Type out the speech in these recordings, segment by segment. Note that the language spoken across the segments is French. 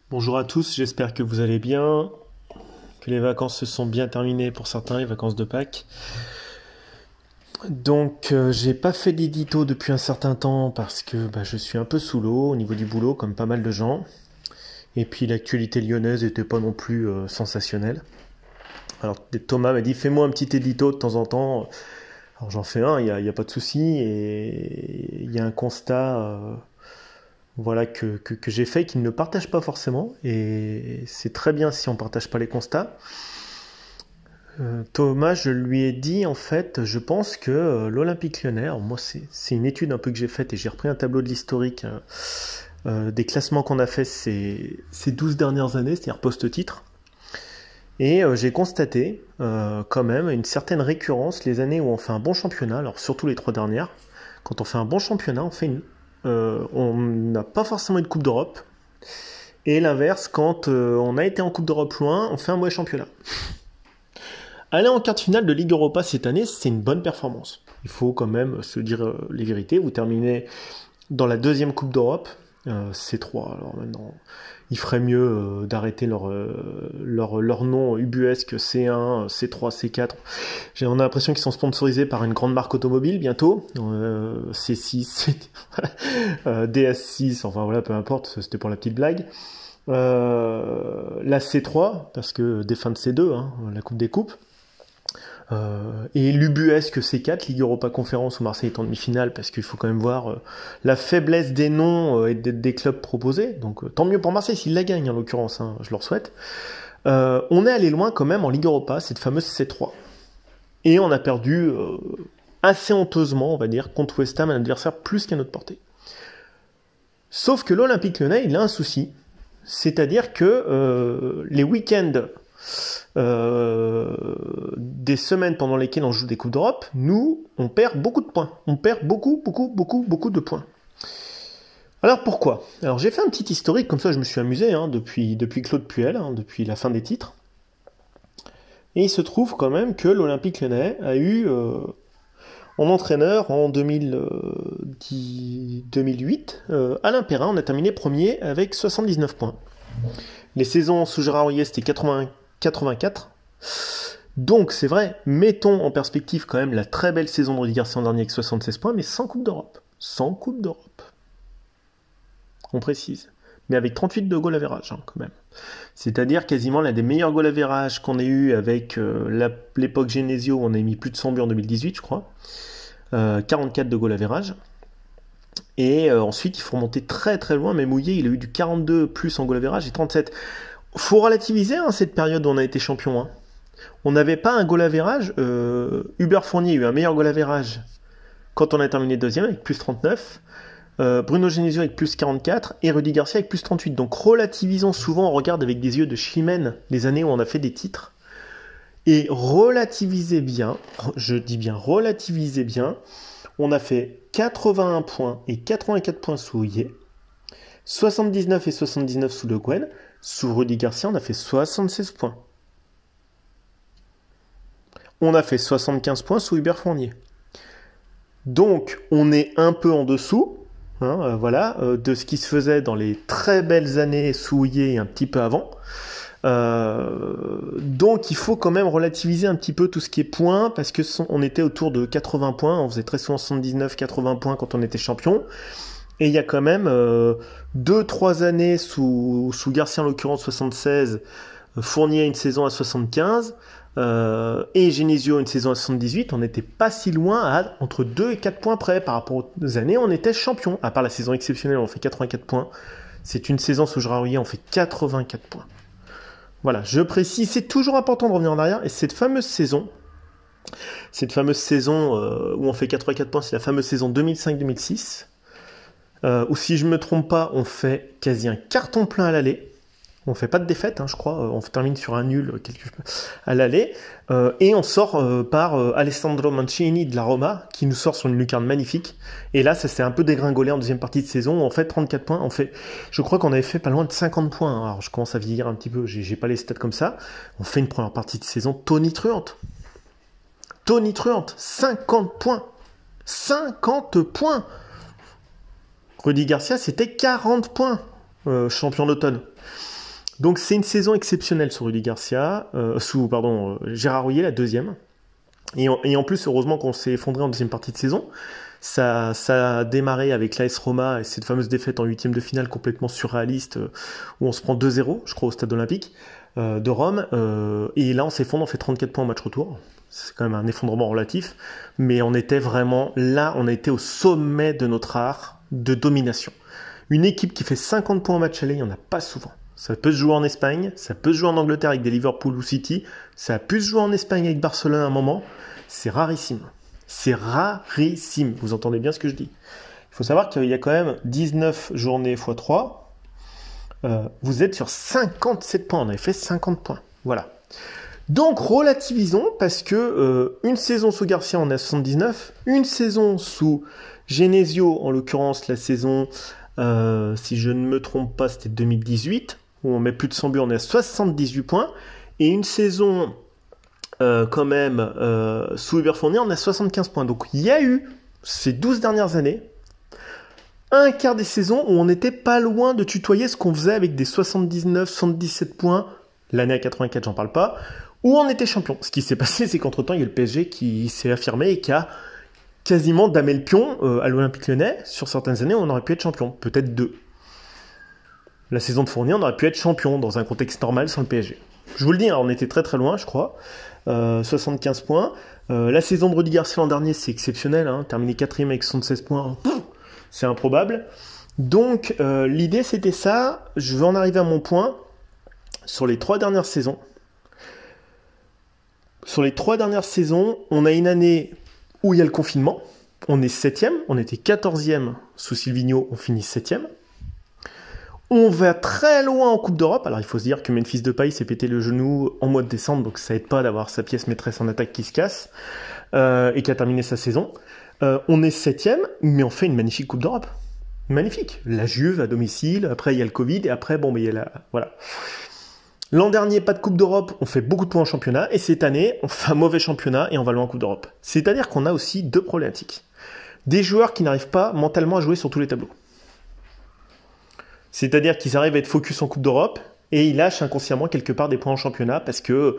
Bonjour à tous, j'espère que vous allez bien, que les vacances se sont bien terminées pour certains, les vacances de Pâques. Donc j'ai pas fait d'édito depuis un certain temps parce que je suis un peu sous l'eau au niveau du boulot comme pas mal de gens. Et puis l'actualité lyonnaise était pas non plus sensationnelle. Alors Thomas m'a dit fais-moi un petit édito de temps en temps. Alors j'en fais un, y a pas de souci. Et il y a un constat voilà, que j'ai fait et qu'il ne partage pas forcément. Et c'est très bien si on ne partage pas les constats. Thomas, je lui ai dit en fait, je pense que l'Olympique Lyonnais, alors moi c'est une étude un peu que j'ai faite et j'ai repris un tableau de l'historique des classements qu'on a fait ces 12 dernières années, c'est-à-dire post-titre. Et j'ai constaté quand même une certaine récurrence les années où on fait un bon championnat, alors surtout les 3 dernières. Quand on fait un bon championnat, on n'a pas forcément une Coupe d'Europe. Et l'inverse, quand on a été en Coupe d'Europe loin, on fait un mauvais championnat. Aller en quart de finale de Ligue Europa cette année, c'est une bonne performance. Il faut quand même se dire les vérités. Vous terminez dans la deuxième Coupe d'Europe, C3. Alors maintenant, il ferait mieux d'arrêter leur nom ubuesque C1, C3, C4. On a l'impression qu'ils sont sponsorisés par une grande marque automobile bientôt. C6, DS6, enfin voilà, peu importe, c'était pour la petite blague. La C3, parce que des fins de C2, hein, la Coupe des Coupes. Et l'ubuesque C4, Ligue Europa Conférence où Marseille est en demi-finale, parce qu'il faut quand même voir la faiblesse des noms et des clubs proposés. Donc tant mieux pour Marseille s'ils la gagnent en l'occurrence, hein, je leur souhaite. On est allé loin quand même en Ligue Europa, cette fameuse C3. Et on a perdu assez honteusement, on va dire, contre West Ham, un adversaire plus qu'à notre portée. Sauf que l'Olympique Lyonnais, il a un souci. C'est-à-dire que les week-ends des semaines pendant lesquelles on joue des Coupes d'Europe, nous, on perd beaucoup de points. On perd beaucoup de points. Alors pourquoi? Alors j'ai fait un petit historique, comme ça je me suis amusé, hein, depuis Claude Puel, hein, depuis la fin des titres. Et il se trouve quand même que l'Olympique Lyonnais a eu en entraîneur en 2008, Alain Perrin, on a terminé premier avec 79 points. Les saisons sous Gérard Houllier, c'était 84. Donc c'est vrai, mettons en perspective quand même la très belle saison de Rudy Garcia en dernier avec 76 points, mais sans Coupe d'Europe. Sans Coupe d'Europe. On précise. Mais avec 38 de goal average, hein, quand même. C'est-à-dire quasiment l'un des meilleurs goal average qu'on ait eu avec l'époque Genesio, où on a mis plus de 100 buts en 2018, je crois. 44 de goal average. Et ensuite, il faut remonter très très loin, mais Mouillé, il a eu du 42 plus en goal average et 37. Faut relativiser hein, cette période où on a été champion. Hein. On n'avait pas un goal average. Hubert Fournier a eu un meilleur goal average quand on a terminé deuxième avec plus 39. Bruno Genesio avec plus 44 et Rudy Garcia avec plus 38. Donc relativisons souvent, on regarde avec des yeux de chimène les années où on a fait des titres. Et relativisez bien, je dis bien relativisez bien, on a fait 81 points et 84 points sous Houllier, 79 et 79 sous Le Guen, sous Rudy Garcia on a fait 76 points. On a fait 75 points sous Hubert Fournier. Donc on est un peu en dessous, hein, voilà, de ce qui se faisait dans les très belles années sous Houllier et un petit peu avant. Donc il faut quand même relativiser un petit peu tout ce qui est points, parce que on était autour de 80 points, on faisait très souvent 79-80 points quand on était champion, et il y a quand même 2-3 années sous Garcia en l'occurrence 76, Fournier une saison à 75, et Genesio une saison à 78, on n'était pas si loin à entre 2 et 4 points près par rapport aux années où on était champion, à part la saison exceptionnelle où on fait 84 points, c'est une saison sous Gérard Houllier, on fait 84 points. Voilà, je précise, c'est toujours important de revenir en arrière, et cette fameuse saison où on fait 84 points, c'est la fameuse saison 2005-2006, où si je ne me trompe pas, on fait quasi un carton plein à l'aller, on fait pas de défaite, hein, je crois, on termine sur un nul à l'aller, et on sort par Alessandro Mancini de la Roma, qui nous sort sur une lucarne magnifique, et là ça s'est un peu dégringolé en deuxième partie de saison, on fait 34 points, je crois qu'on avait fait pas loin de 50 points, alors je commence à vieillir un petit peu, j'ai pas les stats comme ça, on fait une première partie de saison tonitruante, 50 points, 50 points, Rudy Garcia c'était 40 points, champion d'automne. Donc c'est une saison exceptionnelle sur Rudy Garcia, sous Gérard Houllier, la deuxième. Et en plus, heureusement qu'on s'est effondré en deuxième partie de saison. Ça a démarré avec l'AS Roma et cette fameuse défaite en huitième de finale complètement surréaliste où on se prend 2-0, je crois, au stade olympique de Rome. Et là, on s'effondre, on fait 34 points au match retour. C'est quand même un effondrement relatif. Mais on était vraiment là, on a été au sommet de notre art de domination. Une équipe qui fait 50 points au match aller, il n'y en a pas souvent. Ça peut se jouer en Espagne, ça peut se jouer en Angleterre avec des Liverpool ou City, ça a pu se jouer en Espagne avec Barcelone à un moment. C'est rarissime. C'est rarissime. Vous entendez bien ce que je dis. Il faut savoir qu'il y a quand même 19 journées x 3. Vous êtes sur 57 points. On avait fait 50 points. Voilà. Donc, relativisons parce que une saison sous Garcia, on est à 79. Une saison sous Genesio, en l'occurrence la saison, si je ne me trompe pas, c'était 2018, où on met plus de 100 buts, on est à 78 points. Et une saison... sous Hubert Fournier, on a 75 points. Donc il y a eu, ces 12 dernières années, un quart des saisons où on n'était pas loin de tutoyer ce qu'on faisait avec des 79, 77 points, l'année à 84, j'en parle pas, où on était champion. Ce qui s'est passé, c'est qu'entre-temps, il y a le PSG qui s'est affirmé et qui a quasiment damé le pion à l'Olympique Lyonnais. Sur certaines années, on aurait pu être champion, peut-être 2. La saison de Fournier, on aurait pu être champion dans un contexte normal sans le PSG. Je vous le dis, hein, on était très très loin, je crois. 75 points. La saison de Rudy Garcia l'an dernier, c'est exceptionnel. Hein, terminé 4e avec 76 points, c'est improbable. Donc, l'idée, c'était ça. Je vais en arriver à mon point. Sur les 3 dernières saisons, on a une année où il y a le confinement. On est 7e. On était 14e sous Silvino. On finit 7e. On va très loin en Coupe d'Europe. Alors, il faut se dire que Memphis Depay s'est pété le genou en mois de décembre, donc ça aide pas d'avoir sa pièce maîtresse en attaque qui se casse et qui a terminé sa saison. On est 7e, mais on fait une magnifique Coupe d'Europe. Magnifique. La Juve à domicile, après il y a le Covid, et après, il y a la... Voilà. L'an dernier, pas de Coupe d'Europe, on fait beaucoup de points en championnat, et cette année, on fait un mauvais championnat et on va loin en Coupe d'Europe. C'est-à-dire qu'on a aussi 2 problématiques. Des joueurs qui n'arrivent pas mentalement à jouer sur tous les tableaux. C'est-à-dire qu'ils arrivent à être focus en Coupe d'Europe et ils lâchent inconsciemment quelque part des points en championnat parce que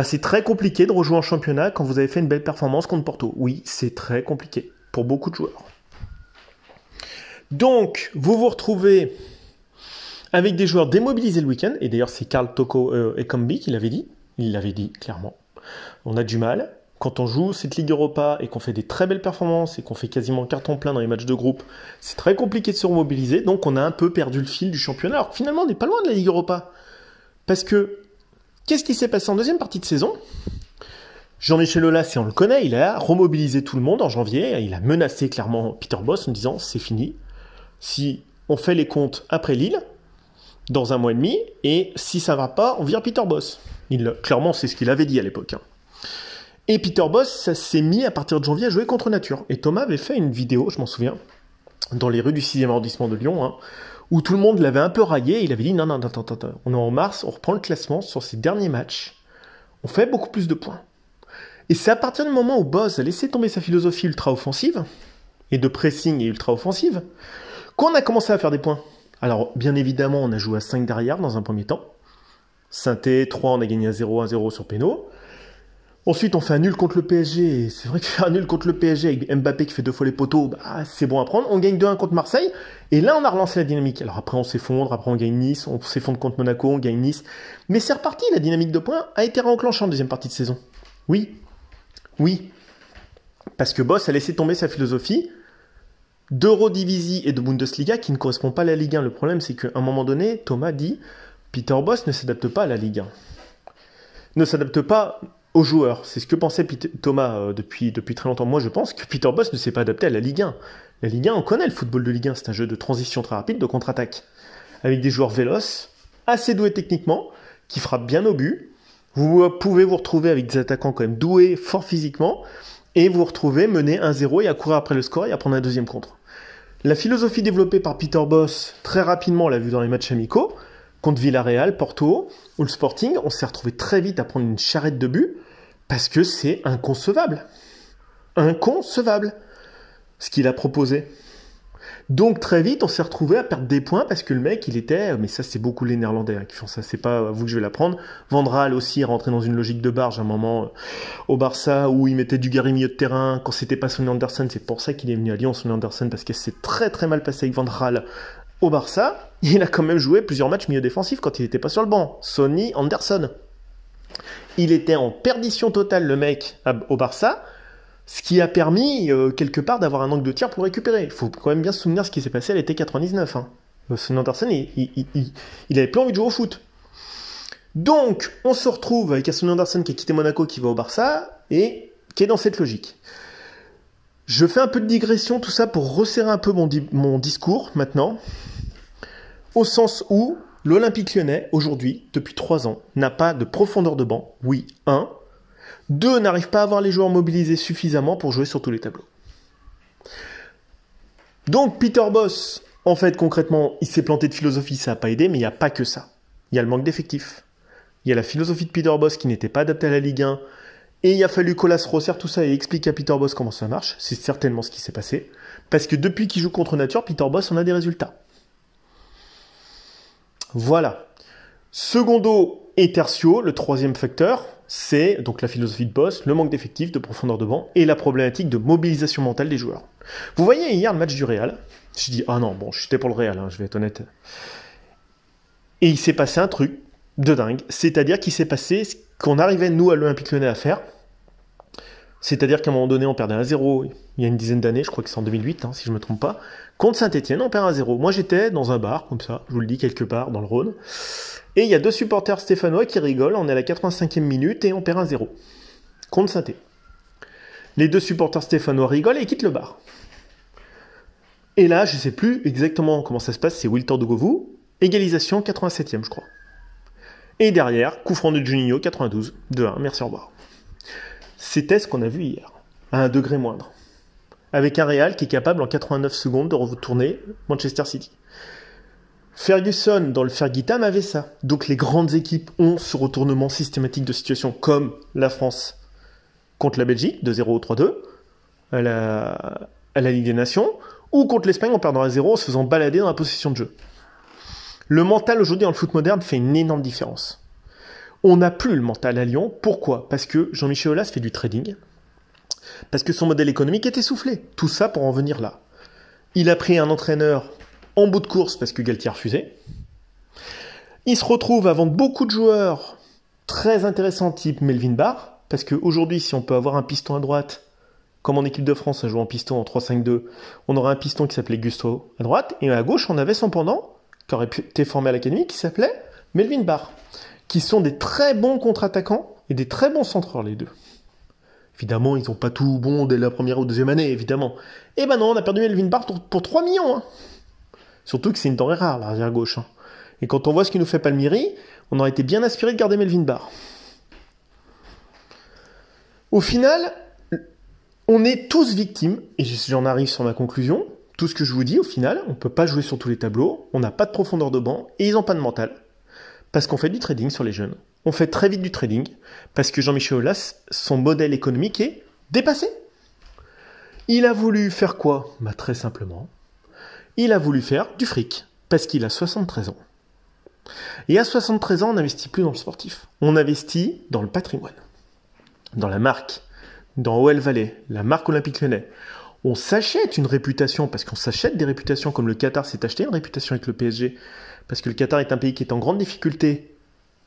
c'est très compliqué de rejouer en championnat quand vous avez fait une belle performance contre Porto. Oui, c'est très compliqué pour beaucoup de joueurs. Donc, vous vous retrouvez avec des joueurs démobilisés le week-end, et d'ailleurs c'est Karl Toko Ekambi qui l'avait dit, il l'avait dit clairement. On a du mal. Quand on joue cette Ligue Europa et qu'on fait des très belles performances et qu'on fait quasiment carton plein dans les matchs de groupe, c'est très compliqué de se remobiliser, donc on a un peu perdu le fil du championnat. Alors finalement, on n'est pas loin de la Ligue Europa. Parce que, qu'est-ce qui s'est passé en deuxième partie de saison ? Jean-Michel Aulas, on le connaît, il a remobilisé tout le monde en janvier, il a menacé clairement Peter Bosz en disant « c'est fini, si on fait les comptes après Lille, dans un mois et demi, et si ça va pas, on vire Peter Bosz ». Clairement, c'est ce qu'il avait dit à l'époque. Hein. Et Peter Bosz, ça s'est mis à partir de janvier à jouer contre nature. Et Thomas avait fait une vidéo, je m'en souviens, dans les rues du 6e arrondissement de Lyon, hein, où tout le monde l'avait un peu raillé, et il avait dit non, attends, on est en mars, on reprend le classement sur ces derniers matchs, on fait beaucoup plus de points. Et c'est à partir du moment où Bosz a laissé tomber sa philosophie ultra-offensive, et de pressing et ultra-offensive, qu'on a commencé à faire des points. Alors, bien évidemment, on a joué à 5 derrière dans un premier temps. Saint-Étienne, 3, on a gagné à 0-1-0 sur péno. Ensuite, on fait un nul contre le PSG, et c'est vrai que faire un nul contre le PSG avec Mbappé qui fait 2 fois les poteaux, c'est bon à prendre. On gagne 2-1 contre Marseille, et là, on a relancé la dynamique. Alors après, on s'effondre, après on gagne Nice, on s'effondre contre Monaco, on gagne Nice. Mais c'est reparti, la dynamique de points a été réenclenchée en deuxième partie de saison. Oui. Parce que Bosz a laissé tomber sa philosophie d'Eurodivisie et de Bundesliga qui ne correspond pas à la Ligue 1. Le problème, c'est qu'à un moment donné, Thomas dit « Peter Bosz ne s'adapte pas à la Ligue 1. Ne s'adapte pas aux joueurs. » C'est ce que pensait Thomas depuis très longtemps. Moi, je pense que Peter Bosz ne s'est pas adapté à la Ligue 1. La Ligue 1, on connaît le football de Ligue 1. C'est un jeu de transition très rapide, de contre-attaque. Avec des joueurs véloces, assez doués techniquement, qui frappent bien au but. Vous pouvez vous retrouver avec des attaquants quand même doués, forts physiquement, et vous retrouvez mené 1-0 et à courir après le score et à prendre un deuxième contre. La philosophie développée par Peter Bosz, très rapidement, on l'a vu dans les matchs amicaux, contre Villarreal, Porto ou le Sporting, on s'est retrouvé très vite à prendre une charrette de but, parce que c'est inconcevable. Inconcevable, ce qu'il a proposé. Donc très vite, on s'est retrouvé à perdre des points parce que le mec, il était... Mais ça, c'est beaucoup les Néerlandais qui font ça, c'est pas à vous que je vais l'apprendre. Van Raal aussi est rentré dans une logique de barge à un moment au Barça où il mettait du Gary milieu de terrain. Quand c'était pas Sonny Anderson, c'est pour ça qu'il est venu à Lyon, Sonny Anderson, parce que c'est très très mal passé avec Van Raal au Barça. Il a quand même joué plusieurs matchs milieu défensif quand il était pas sur le banc. Sonny Anderson. Il était en perdition totale, le mec, au Barça. Ce qui a permis, quelque part, d'avoir un angle de tir pour récupérer. Il faut quand même bien se souvenir ce qui s'est passé à l'été 99. Hein. Sonny Anderson, il avait plus envie de jouer au foot. Donc, on se retrouve avec un Sonny Anderson qui a quitté Monaco, qui va au Barça, et qui est dans cette logique. Je fais un peu de digression, tout ça, pour resserrer un peu mon discours, maintenant, au sens où l'Olympique Lyonnais, aujourd'hui, depuis 3 ans, n'a pas de profondeur de banc. Oui, 1. 2, n'arrive pas à avoir les joueurs mobilisés suffisamment pour jouer sur tous les tableaux. Donc Peter Bosz, en fait, concrètement, il s'est planté de philosophie, ça n'a pas aidé, mais il n'y a pas que ça. Il y a le manque d'effectifs. Il y a la philosophie de Peter Bosz qui n'était pas adaptée à la Ligue 1, et il a fallu qu'Olas resserre tout ça et explique à Peter Bosz comment ça marche. C'est certainement ce qui s'est passé. Parce que depuis qu'il joue contre nature, Peter Bosz en a des résultats. Voilà. Secondo et tertio, le troisième facteur, c'est donc la philosophie de Bosz, le manque d'effectifs, de profondeur de banc et la problématique de mobilisation mentale des joueurs. Vous voyez hier le match du Real, je dis ah non, bon, j'étais pour le Real, hein, je vais être honnête. Et il s'est passé un truc de dingue, c'est-à-dire qu'il s'est passé ce qu'on arrivait nous à l'Olympique Lyonnais à faire, c'est-à-dire qu'à un moment donné on perdait 1-0, il y a une dizaine d'années, je crois que c'est en 2008, hein, si je ne me trompe pas, contre Saint-Etienne, on perd 1-0. Moi j'étais dans un bar, comme ça, je vous le dis, quelque part, dans le Rhône, et il y a 2 supporters stéphanois qui rigolent, on est à la 85e minute et on perd 1-0 contre Saint-Etienne. Les 2 supporters stéphanois rigolent et quittent le bar. Et là, je ne sais plus exactement comment ça se passe, c'est Wiltor de Govou, égalisation 87e, je crois. Et derrière, coup franc de Juninho, 92, 2-1, merci, au revoir. C'était ce qu'on a vu hier, à un degré moindre. Avec un Real qui est capable en 89 secondes de retourner Manchester City. Ferguson, dans le Fergie-Time, avait ça. Donc les grandes équipes ont ce retournement systématique de situation, comme la France contre la Belgique, de 0 3-2, à la Ligue des Nations, ou contre l'Espagne en perdant à 0 en se faisant balader dans la possession de jeu. Le mental aujourd'hui dans le foot moderne fait une énorme différence. On n'a plus le mental à Lyon. Pourquoi ? Parce que Jean-Michel Aulas fait du trading. Parce que son modèle économique est essoufflé. Tout ça pour en venir là. Il a pris un entraîneur en bout de course parce que Galtier refusait. Il se retrouve à vendre beaucoup de joueurs très intéressants type Melvin Barr. Parce qu'aujourd'hui, si on peut avoir un piston à droite, comme en équipe de France, ça joue en piston en 3-5-2, on aurait un piston qui s'appelait Gusto à droite. Et à gauche, on avait son pendant, qui aurait été formé à l'académie, qui s'appelait Melvin Barr. Qui sont des très bons contre-attaquants et des très bons centreurs, les deux. Évidemment, ils n'ont pas tout bon dès la première ou deuxième année, évidemment. Et ben non, on a perdu Melvin Barr pour 3 millions. Hein. Surtout que c'est une denrée rare, l'arrière gauche. Hein. Et quand on voit ce qu'il nous fait Palmieri, on aurait été bien aspiré de garder Melvin Barr. Au final, on est tous victimes, et j'en arrive sur ma conclusion, tout ce que je vous dis, au final, on ne peut pas jouer sur tous les tableaux, on n'a pas de profondeur de banc, et ils n'ont pas de mental. Parce qu'on fait du trading sur les jeunes. On fait très vite du trading, parce que Jean-Michel Aulas, son modèle économique est dépassé. Il a voulu faire quoi ? Bah, très simplement, il a voulu faire du fric, parce qu'il a 73 ans. Et à 73 ans, on n'investit plus dans le sportif. On investit dans le patrimoine, dans la marque, dans OL Valley, la marque Olympique Lyonnais. On s'achète une réputation, parce qu'on s'achète des réputations, comme le Qatar s'est acheté une réputation avec le PSG, parce que le Qatar est un pays qui est en grande difficulté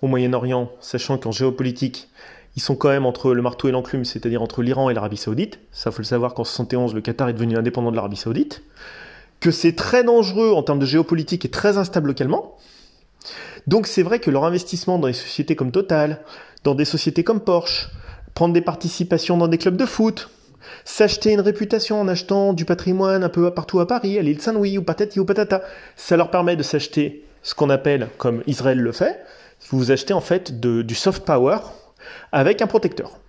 au Moyen-Orient, sachant qu'en géopolitique, ils sont quand même entre le marteau et l'enclume, c'est-à-dire entre l'Iran et l'Arabie Saoudite. Ça, faut le savoir qu'en 71, le Qatar est devenu indépendant de l'Arabie Saoudite. Que c'est très dangereux en termes de géopolitique et très instable localement. Donc c'est vrai que leur investissement dans des sociétés comme Total, dans des sociétés comme Porsche, prendre des participations dans des clubs de foot, s'acheter une réputation en achetant du patrimoine un peu partout à Paris, à l'île Saint-Louis ou patati ou patata, ça leur permet de s'acheter ce qu'on appelle, comme Israël le fait, vous achetez en fait du soft power avec un protecteur.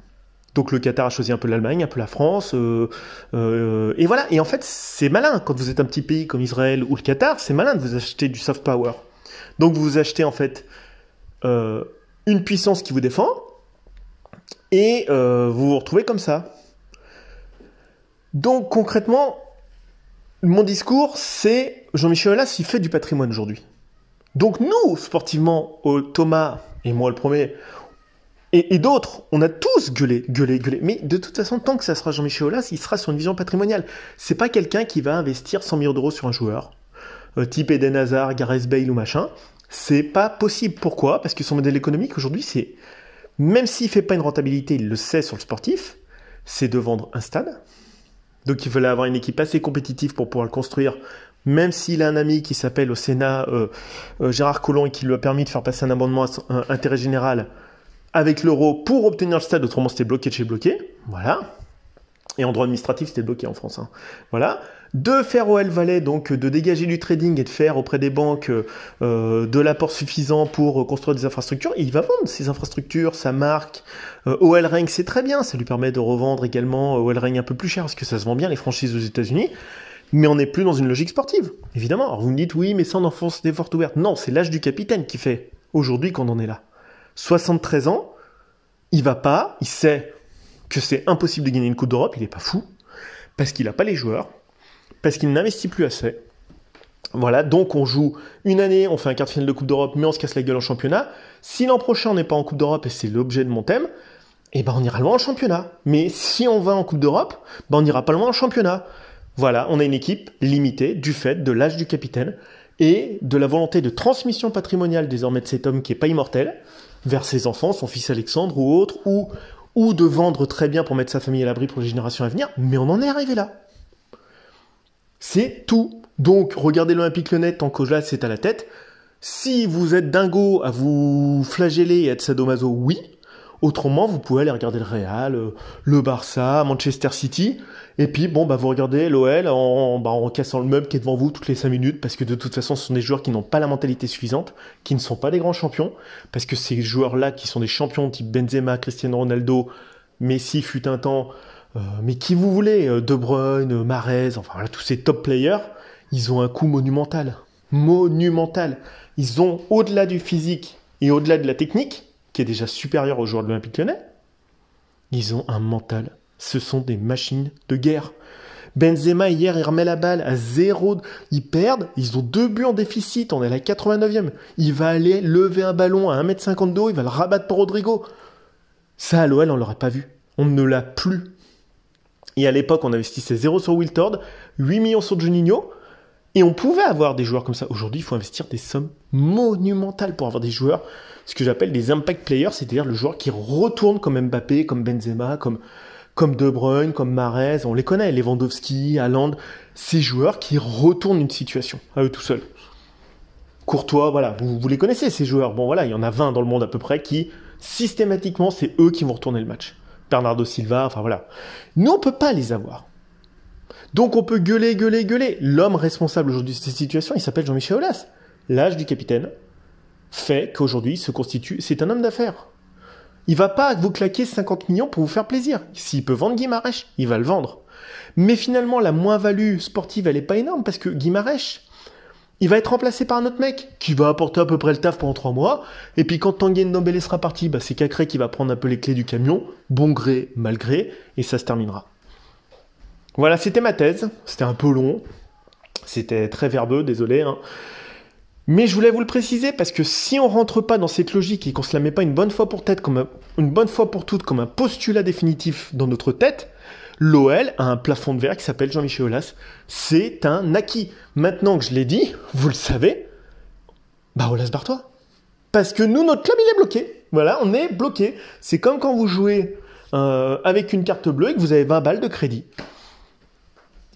Donc le Qatar a choisi un peu l'Allemagne, un peu la France, et voilà. Et en fait, c'est malin, quand vous êtes un petit pays comme Israël ou le Qatar, c'est malin de vous acheter du soft power. Donc vous achetez en fait une puissance qui vous défend, et vous vous retrouvez comme ça. Donc concrètement, Mon discours, c'est Jean-Michel Aulas, il fait du patrimoine aujourd'hui. Donc nous, sportivement, Thomas et moi le premier, et d'autres, on a tous gueulé. Mais de toute façon, tant que ça sera Jean-Michel Aulas, il sera sur une vision patrimoniale. C'est pas quelqu'un qui va investir 100 millions d'euros sur un joueur, type Eden Hazard, Gareth Bale ou machin. C'est pas possible. Pourquoi ? Parce que son modèle économique aujourd'hui, c'est, même s'il fait pas une rentabilité, il le sait sur le sportif, c'est de vendre un stade. Donc il fallait avoir une équipe assez compétitive pour pouvoir le construire, même s'il a un ami qui s'appelle au Sénat Gérard Collomb et qui lui a permis de faire passer un amendement à intérêt général avec l'euro pour obtenir le stade, autrement c'était bloqué de chez bloqué, voilà. Et en droit administratif, c'était bloqué en France, hein. Voilà. De faire au L-Valais, donc de dégager du trading et de faire auprès des banques de l'apport suffisant pour construire des infrastructures. Et il va vendre ces infrastructures, sa marque. OL Reign, c'est très bien, ça lui permet de revendre également OL Reign un peu plus cher, parce que ça se vend bien les franchises aux États-Unis. Mais on n'est plus dans une logique sportive, évidemment. Alors vous me dites, oui, mais ça on enfonce des portes ouvertes. Non, c'est l'âge du capitaine qui fait aujourd'hui qu'on en est là. 73 ans, il va pas, il sait que c'est impossible de gagner une Coupe d'Europe, il n'est pas fou, parce qu'il n'a pas les joueurs, parce qu'il n'investit plus assez. Voilà, donc on joue une année, on fait un quart de finale de Coupe d'Europe, mais on se casse la gueule en championnat. Si l'an prochain on n'est pas en Coupe d'Europe, et c'est l'objet de mon thème, eh ben on ira loin en championnat. Mais si on va en Coupe d'Europe, ben on n'ira pas loin en championnat. Voilà, on a une équipe limitée du fait de l'âge du capitaine et de la volonté de transmission patrimoniale désormais de cet homme qui n'est pas immortel, vers ses enfants, son fils Alexandre ou autre, ou de vendre très bien pour mettre sa famille à l'abri pour les générations à venir, mais on en est arrivé là. C'est tout. Donc, regardez l'Olympique Lyonnais tant qu'Aulas c'est à la tête. Si vous êtes dingo à vous flageller et être sadomaso, oui. Autrement, vous pouvez aller regarder le Real, le Barça, Manchester City, et puis bon, bah vous regardez l'OL en cassant le meuble qui est devant vous toutes les 5 minutes, parce que de toute façon, ce sont des joueurs qui n'ont pas la mentalité suffisante, qui ne sont pas des grands champions, parce que ces joueurs-là qui sont des champions type Benzema, Cristiano Ronaldo, Messi fut un temps, mais qui vous voulez, De Bruyne, Mahrez, enfin voilà, tous ces top players, ils ont un coût monumental. Monumental. Ils ont, au-delà du physique et au-delà de la technique, qui est déjà supérieur aux joueurs de l'Olympique Lyonnais, ils ont un mental. Ce sont des machines de guerre. Benzema, hier, il remet la balle à 0. Ils perdent, ils ont 2 buts en déficit, on est à la 89e. Il va aller lever un ballon à 1m50 de haut, il va le rabattre pour Rodrigo. Ça, à l'OL, on l'aurait pas vu. On ne l'a plus. Et à l'époque, on investissait 0 sur Wiltord, 8 millions sur Juninho, et on pouvait avoir des joueurs comme ça. Aujourd'hui, il faut investir des sommes monumentales pour avoir des joueurs, ce que j'appelle des impact players, c'est-à-dire le joueur qui retourne comme Mbappé, comme Benzema, comme De Bruyne, comme Mahrez, on les connaît, Lewandowski, Haaland, ces joueurs qui retournent une situation à eux tout seuls. Courtois, voilà, vous les connaissez ces joueurs. Bon voilà, il y en a 20 dans le monde à peu près qui, systématiquement, c'est eux qui vont retourner le match. Bernardo Silva, enfin voilà. Nous, on peut pas les avoir. Donc on peut gueuler. L'homme responsable aujourd'hui de cette situation, il s'appelle Jean-Michel Aulas. L'âge du capitaine fait qu'aujourd'hui se constitue, c'est un homme d'affaires. Il va pas vous claquer 50 millions pour vous faire plaisir. S'il peut vendre Guimarães, il va le vendre. Mais finalement, la moins-value sportive, elle est pas énorme parce que Guimarães, il va être remplacé par un autre mec qui va apporter à peu près le taf pendant 3 mois. Et puis quand Tanguy Ndombele sera parti, bah, c'est Cacré qui va prendre un peu les clés du camion, bon gré, mal gré, et ça se terminera. Voilà, c'était ma thèse. C'était un peu long. C'était très verbeux, désolé, hein. Mais je voulais vous le préciser parce que si on rentre pas dans cette logique et qu'on se la met pas une bonne fois pour toutes comme un postulat définitif dans notre tête, l'OL a un plafond de verre qui s'appelle Jean-Michel Aulas. C'est un acquis. Maintenant que je l'ai dit, vous le savez, bah Aulas barre-toi. Parce que nous, notre club, il est bloqué. Voilà, on est bloqué. C'est comme quand vous jouez avec une carte bleue et que vous avez 20 balles de crédit.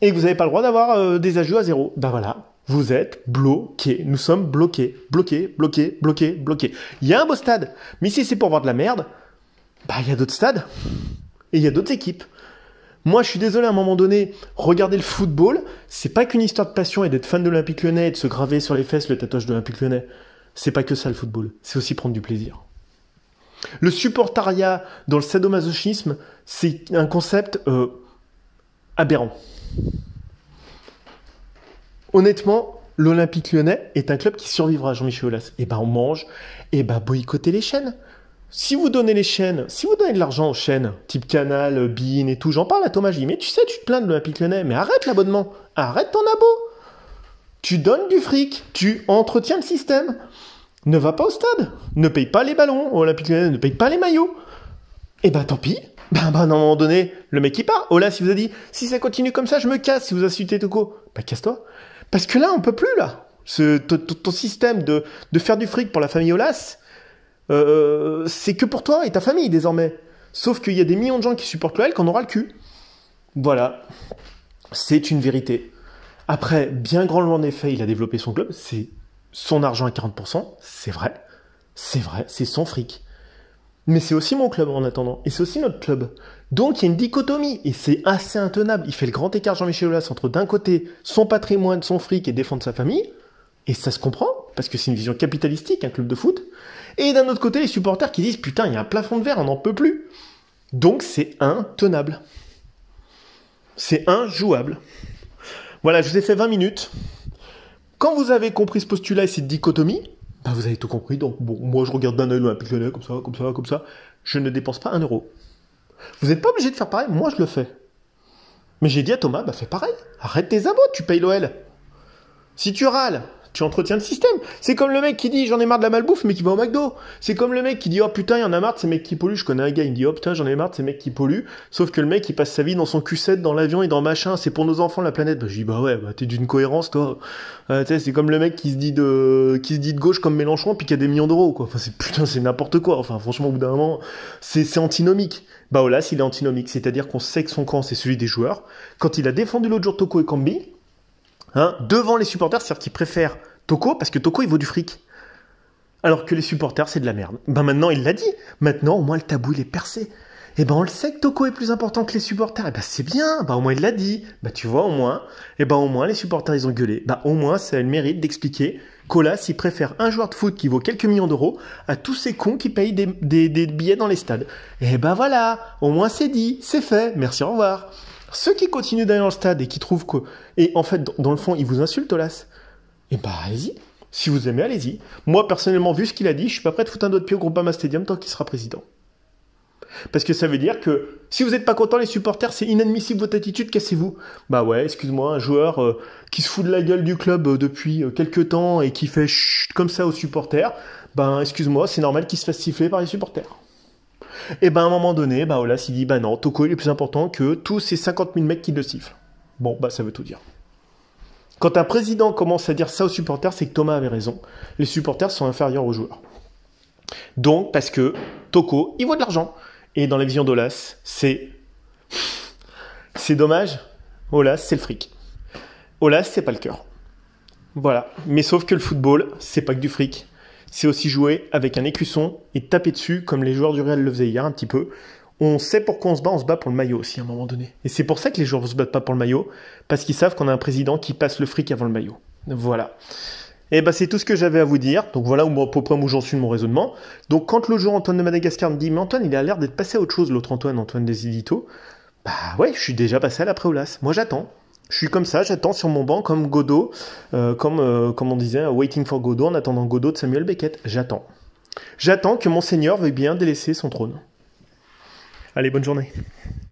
Et que vous n'avez pas le droit d'avoir des ajouts à 0. Ben voilà. Vous êtes bloqués. Nous sommes bloqués. Bloqués. Il y a un beau stade. Mais si c'est pour voir de la merde, bah il y a d'autres stades. Et il y a d'autres équipes. Moi, je suis désolé, à un moment donné, regarder le football, c'est pas qu'une histoire de passion et d'être fan de l'Olympique Lyonnais et de se graver sur les fesses le tatouage de l'Olympique Lyonnais. C'est pas que ça, le football. C'est aussi prendre du plaisir. Le supportariat dans le sadomasochisme, c'est un concept aberrant. Honnêtement, l'Olympique Lyonnais est un club qui survivra à Jean-Michel Aulas. Et ben on mange, et ben boycotter les chaînes. Si vous donnez les chaînes, si vous donnez de l'argent aux chaînes, type Canal, beIN et tout, j'en parle à Thomas, je dis, mais tu sais, tu te plains de l'Olympique Lyonnais, mais arrête l'abonnement, arrête ton abo. Tu donnes du fric, tu entretiens le système. Ne va pas au stade, ne paye pas les ballons au Olympique Lyonnais, ne paye pas les maillots. Et bah tant pis, à un moment donné, le mec il part. Olas, il vous a dit, si ça continue comme ça, je me casse, si vous insultez Toko. Bah casse-toi. Parce que là, on peut plus, là. Ton système de faire du fric pour la famille Olas, c'est que pour toi et ta famille désormais. Sauf qu'il y a des millions de gens qui supportent l'OL qu'on aura le cul. Voilà. C'est une vérité. Après, bien grand en effet, il a développé son club. C'est son argent à 40%. C'est vrai. C'est vrai. C'est son fric. Mais c'est aussi mon club en attendant. Et c'est aussi notre club. Donc il y a une dichotomie. Et c'est assez intenable. Il fait le grand écart Jean-Michel Aulas entre d'un côté son patrimoine, son fric et défendre sa famille. Et ça se comprend. Parce que c'est une vision capitalistique, un club de foot. Et d'un autre côté, les supporters qui disent « Putain, il y a un plafond de verre, on n'en peut plus ». Donc c'est intenable. C'est injouable. Voilà, je vous ai fait 20 minutes. Quand vous avez compris ce postulat et cette dichotomie, bah vous avez tout compris. Donc bon, moi je regarde d'un œil l'Olympique Lyonnais, comme ça, comme ça, comme ça. Je ne dépense pas 1 euro. Vous n'êtes pas obligé de faire pareil, moi je le fais. Mais j'ai dit à Thomas, bah fais pareil. Arrête tes abos, tu payes l'OL. Si tu râles, tu entretiens le système. C'est comme le mec qui dit j'en ai marre de la malbouffe mais qui va au McDo. C'est comme le mec qui dit oh putain il y en a marre de ces mecs qui polluent. Je connais un gars, il me dit oh putain j'en ai marre de ces mecs qui polluent. Sauf que le mec il passe sa vie dans son Q7, dans l'avion et dans machin. C'est pour nos enfants la planète. Bah, je dis bah ouais, bah, t'es d'une cohérence toi. Tu sais, c'est comme le mec qui se dit de gauche comme Mélenchon puis qui a des millions d'euros quoi. Enfin c'est n'importe quoi. Enfin franchement au bout d'un moment c'est antinomique. Bah Olas il est antinomique, c'est-à-dire qu'on sait que son camp c'est celui des joueurs. Quand il a défendu l'autre jour Toko et Kambi, hein, devant les supporters, c'est-à-dire qu'ils préfèrent Toko parce que Toko il vaut du fric. Alors que les supporters c'est de la merde. Ben maintenant il l'a dit. Maintenant au moins le tabou il est percé. Et ben on le sait que Toko est plus important que les supporters. Et ben c'est bien. Ben au moins il l'a dit. Ben tu vois au moins. Et ben au moins les supporters ils ont gueulé. Ben au moins ça a le mérite d'expliquer qu'Olas il préfère un joueur de foot qui vaut quelques millions d'euros à tous ces cons qui payent des billets dans les stades. Et ben voilà. Au moins c'est dit, c'est fait. Merci, au revoir. Ceux qui continuent d'aller dans le stade et qui trouvent que... Et en fait, dans le fond, ils vous insultent, Olas. Et bah, allez-y. Si vous aimez, allez-y. Moi, personnellement, vu ce qu'il a dit, je suis pas prêt de foutre un doigt de pied au Groupama Stadium tant qu'il sera président. Parce que ça veut dire que si vous n'êtes pas content, les supporters, c'est inadmissible votre attitude, cassez-vous. Bah ouais, excuse-moi, un joueur qui se fout de la gueule du club depuis quelques temps et qui fait chut comme ça aux supporters, ben excuse-moi, c'est normal qu'il se fasse siffler par les supporters. Et ben à un moment donné, bah Olas il dit bah non, Toko il est plus important que tous ces 50 000 mecs qui le sifflent. Bon, bah ça veut tout dire. Quand un président commence à dire ça aux supporters, c'est que Thomas avait raison. Les supporters sont inférieurs aux joueurs. Donc, parce que Toko, il vaut de l'argent. Et dans la vision d'Olas, c'est dommage. Olas, c'est le fric. Olas, c'est pas le cœur. Voilà. Mais sauf que le football, c'est pas que du fric. C'est aussi jouer avec un écusson et taper dessus, comme les joueurs du Real le faisaient hier un petit peu. On sait pourquoi on se bat pour le maillot aussi à un moment donné. Et c'est pour ça que les joueurs ne se battent pas pour le maillot, parce qu'ils savent qu'on a un président qui passe le fric avant le maillot. Voilà. Et bah c'est tout ce que j'avais à vous dire. Donc voilà à peu près où j'en suis de mon raisonnement. Donc quand l'autre jour Antoine de Madagascar me dit « Mais Antoine, il a l'air d'être passé à autre chose, l'autre Antoine des Éditos. » Bah ouais, je suis déjà passé à l'après-Olas. Moi j'attends. Je suis comme ça, j'attends sur mon banc comme Godot, comme on disait, waiting for Godot, en attendant Godot de Samuel Beckett. J'attends. J'attends que mon Seigneur veuille bien délaisser son trône. Allez, bonne journée.